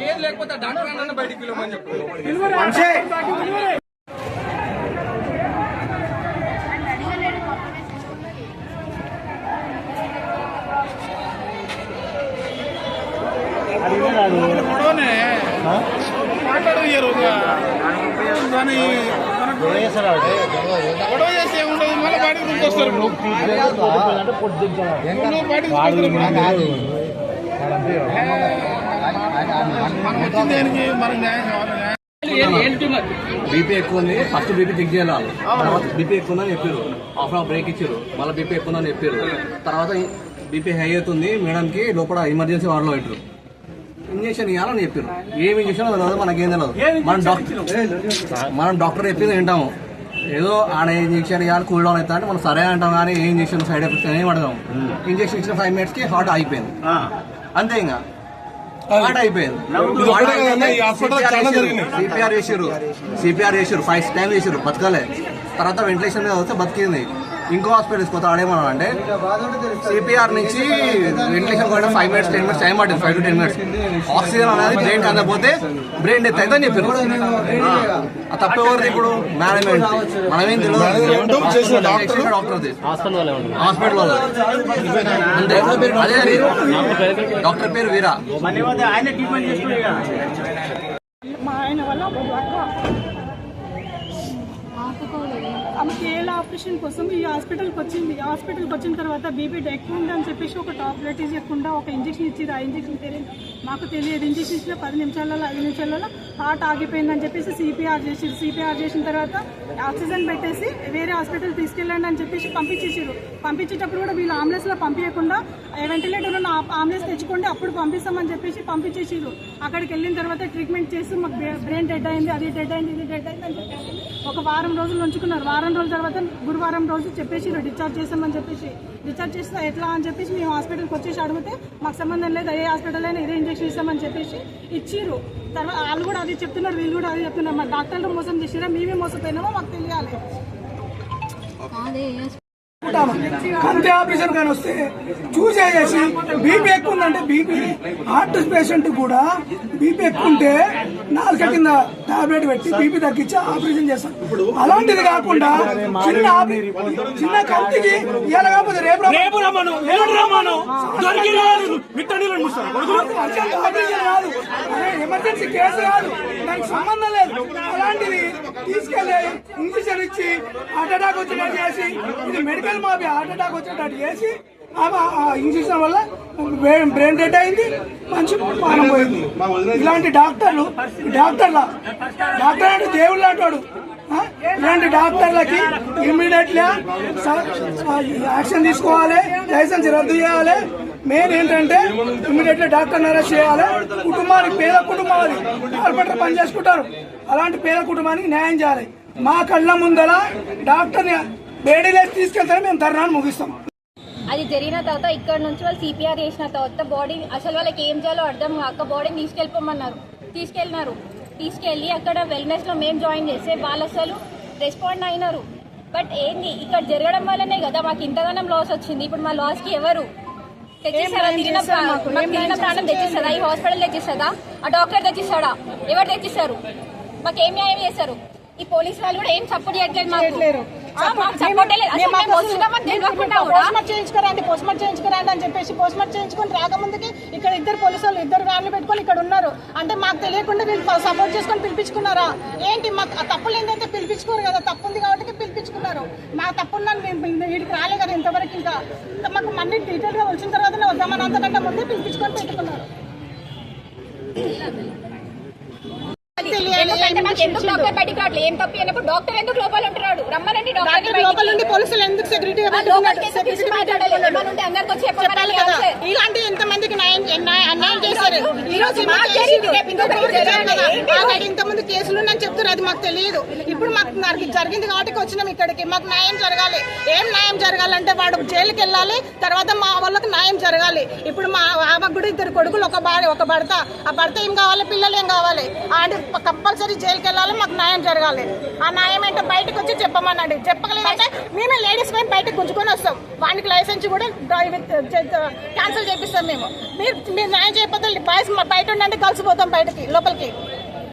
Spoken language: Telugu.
ఏం లేకపోతే డాక్టర్ అన్న బయటికి పిలవమని చెప్పు. మాట్లాడయ్యారు గొడవ చేసి ఏముండదు, మళ్ళీ బయటకు తీసుకొస్తారు. బీపీ ఎక్కువ ఉంది, ఫస్ట్ బీపీ చెక్ చేయాలి. తర్వాత బీపీ ఎక్కువ ఉందని చెప్పారు, హాఫ్ అన్ అవర్ బ్రేక్ ఇచ్చారు. మళ్ళీ బీపీ ఎక్కువ ఉందని చెప్పారు. తర్వాత బీపీ హై అవుతుంది మేడంకి, లోపల ఎమర్జెన్సీ వార్డులో పెట్టారు. ఇంజక్షన్ ఇవ్వాలని చెప్పారు. ఏమి ఇంజక్షన్ తెలియదు, మనకేం తెలియదు. మనం డాక్టర్ చెప్పింది వింటాము. ఏదో ఆడ ఇంజక్షన్ ఇవ్వాలి, కూల్ డౌన్ అవుతా అంటే మనం సరే అంటాం. కానీ ఏ ఇంజక్షన్ సైడ్ ఎఫెక్ట్స్ ఏమి అడగాం. ఇంజక్షన్ ఇచ్చిన 5 minutes హార్ట్ అయిపోయింది, అంతే. ఇంకా హార్ట్ అయిపోయింది. సిపిఆర్ చేసారు 5 times చేసారు, బతకలే. తర్వాత వెంటిలేషన్ మీద వస్తే బతికింది. ఇంకో హాస్పిటల్ తీసుకొస్తా. ఆడేమన్నా అంటే సిపిఆర్ నుంచి వెంటిలేషన్ కూడా 5 minutes 10 minutes టైం పట్టింది, 5 to 10 minutes. ఆక్సిజన్ అనేది బ్రెయిన్ అందకపోతే బ్రెయిన్ డెత్ అయితే అని చెప్పారు. తప్పేవారు ఇప్పుడు మేనేజ్మెంట్, మనమేం తెలియదు. డాక్టర్ హాస్పిటల్ వాళ్ళు అంతే. అదే డాక్టర్ పేరు వీరా. ఆమెకి ఏళ్ళ ఆపరేషన్ కోసం ఈ హాస్పిటల్కి వచ్చింది. హాస్పిటల్కి వచ్చిన తర్వాత బీపీ ఎక్కువ ఉందని చెప్పేసి ఒక టాబ్లెట్ ఇవ్వకుండా ఒక ఇంజక్షన్ ఇచ్చింది. ఆ ఇంజక్షన్ తెలియదు, మాకు తెలియదు. ఇంజక్షన్ ఇచ్చిన 10 నిమిషాలలో 5 నిమిషాలలో హార్ట్ ఆగిపోయిందని చెప్పేసి సిపిఆర్ చేసి, సిపిఆర్ చేసిన తర్వాత ఆక్సిజన్ పెట్టేసి వేరే హాస్పిటల్ తీసుకెళ్ళండి అని చెప్పేసి పంపించేసారు. పంపించేటప్పుడు కూడా వీళ్ళు అంబులెన్స్లో పంపించకుండా వెంటిలేటర్ ఉన్న అంబులెన్స్ తెచ్చుకోండి అప్పుడు పంపిస్తామని చెప్పేసి పంపించేసారు. అక్కడికి వెళ్ళిన తర్వాత ట్రీట్మెంట్ చేసి మాకు బ్రెయిన్ డెడ్ అయింది, అది డెడ్ అయింది, ఇది డెడ్ అయింది అని చెప్పేసి ఒక వారం రోజులు ఉంచుకున్నారు. వారం రోజుల తర్వాత గురువారం రోజు చెప్పేసి డిశ్చార్జ్ చేస్తామని చెప్పేసి, డిశ్చార్జ్ చేస్తే ఎట్లా అని చెప్పేసి మేము హాస్పిటల్కి వచ్చేసి అడిగితే మాకు సంబంధం లేదు, ఏ హాస్పిటల్ అయినా ఇదే ఇంజక్షన్ ఇస్తామని చెప్పేసి ఇచ్చిర్రు. తర్వాత వాళ్ళు కూడా అది చెప్తున్నారు, వీళ్ళు కూడా అది చెప్తున్నారు. మా డాక్టర్లు మోసం చేసిరా, మేమే మోసపోయినామో మాకు తెలియాలి. కంటి ఆపరేషన్ కానీ వస్తే చూసేసి బీపీ ఎక్కువ ఉందంటే, బీపీ హార్ట్ పేషెంట్ కూడా బీపీ ఎక్కువ ఉంటే 4 కింద టాబ్లెట్ పెట్టి బీపీ తగ్గించి ఆపరేషన్ చేస్తాం. అలాంటిది కాకుండా చిన్న కంటికి ఇలా కాకపోతే రేపు ఆపరేషన్ కాదు, ఎమర్జెన్సీ కేసు కాదు, దానికి సంబంధం లేదు. అలాంటిది తీసుకెళ్లి ఇంజక్షన్ ఇచ్చి హార్ట్ అటాక్ వచ్చినట్టు చేసి, ఇది మెడికల్ మాఫీ, హార్ట్ అటాక్ వచ్చినట్టు చేసి ఇంజక్షన్ వల్ల బ్రెయిన్ డెడ్ అయింది, మంచి ప్రాణం పోయింది. ఇలాంటి డాక్టర్ అంటే దేవుళ్ళు అంటాడు. ఇలాంటి డాక్టర్లకి ఇమ్మీడియట్గా యాక్షన్ తీసుకోవాలి, లైసెన్స్ రద్దు చేయాలి. మెయిన్ ఏంటంటే ఇమ్మీడియట్గా డాక్టర్ని అరెస్ట్ చేయాలి. కుటుంబానికి, పేద కుటుంబానికి కార్పొరేటర్ పని చేసుకుంటారు, అలాంటి పేద కుటుంబానికి న్యాయం చేయాలి. మా కళ్ళ ముందర డాక్టర్ని బేడీలేసి తీసుకెళ్తానే మేము ధర్నాన్ని ముగిస్తాం. అది జరిగిన తర్వాత ఇక్కడ నుంచి వాళ్ళు సిపిఆర్ చేసిన తర్వాత బాడీ అసలు వాళ్ళకి ఏం చేయాలో అర్థం కాక బాడీని తీసుకెళ్ళిపోమన్నారు. తీసుకెళ్ళి అక్కడ వెల్నెస్లో మేము జాయిన్ చేస్తే వాళ్ళు అసలు రెస్పాండ్ అయినారు. బట్ ఏంది ఇక్కడ జరగడం వల్లనే కదా మాకు ఇంతగానం లాస్ వచ్చింది. ఇప్పుడు మా లాస్కి ఎవరు తెచ్చిస్తారా? తిరిగిన ప్రాణం తెచ్చిస్తుందా? ఈ హాస్పిటల్ తెచ్చిస్తుందా? ఆ డాక్టర్ తెచ్చిస్తాడా? ఎవరు తెచ్చిస్తారు? మాకు ఏం న్యాయం చేస్తారు? ఈ పోలీసు వాళ్ళు కూడా ఏం సపోర్ట్ చేయట్లేదు. పోస్ట్మార్టం చేయించుకోరండి అని చెప్పేసి పోస్ట్మార్టం చేయించుకొని రాకముందుకి ఇక్కడ 2 పోలీసు వాళ్ళు 2 వ్యాన్లు పెట్టుకొని ఇక్కడ ఉన్నారు. అంటే మాకు తెలియకుండా వీళ్ళు సపోర్ట్ చేసుకొని పిలిపించుకున్నారా ఏంటి? మాకు తప్పులు ఏంటంటే పిలిపించుకోరు కదా, తప్పు ఉంది కాబట్టి పిలిపించుకున్నారు. మా తప్పున్నాను వీడికి రాలే కదా ఇంతవరకు. ఇంకా మాకు మళ్ళీ డీటెయిల్గా వచ్చిన తర్వాతనే వద్దామని అంతకంటే ముందే పిలిపించుకొని పెట్టుకున్నారు. డాక్టర్ బయటికి రావట్లేదు. ఏం తప్పి అయినప్పుడు డాక్టర్ ఎందుకు లోపల ఉంటున్నాడు? రమ్మనండి డాక్టర్. లోపల నుండి పోలీసులు ఎందుకు సెక్యూరిటీ ఇలాంటి ఎంతమందికి అన్యాయం చేశారు. ఈ రోజు ఇంతమంది కేసులు అని చెప్తారు, అది మాకు తెలియదు. ఇప్పుడు నాకు జరిగింది కాబట్టి వచ్చినాం ఇక్కడికి. మాకు న్యాయం జరగాలి. ఏం న్యాయం జరగాలంటే వాడు జైలుకి వెళ్ళాలి, తర్వాత మా వాళ్ళకి న్యాయం జరగాలి. ఇప్పుడు మా ఆమెకు కూడా 2 కొడుకులు, ఒక భార్య, ఒక భర్త. ఆ భర్త ఏం కావాలి, పిల్లలు ఏం కావాలి, అది కంపల్సరీ జైలుకి వెళ్ళాలి. మాకు న్యాయం జరగాలి. ఆ న్యాయం ఏంటో బయటకు వచ్చి చెప్పమనండి. చెప్పగలేదంటే మేమే లేడీస్ పైన బయటకు గుంజుకొని వస్తాం. వానికి లైసెన్స్ కూడా క్యాన్సిల్ చేపిస్తాం మేము. మీరు న్యాయం చేయకపోతే బాయ్స్ బయట ఉండండి, కలిసిపోతాం బయటకి లోపలికి.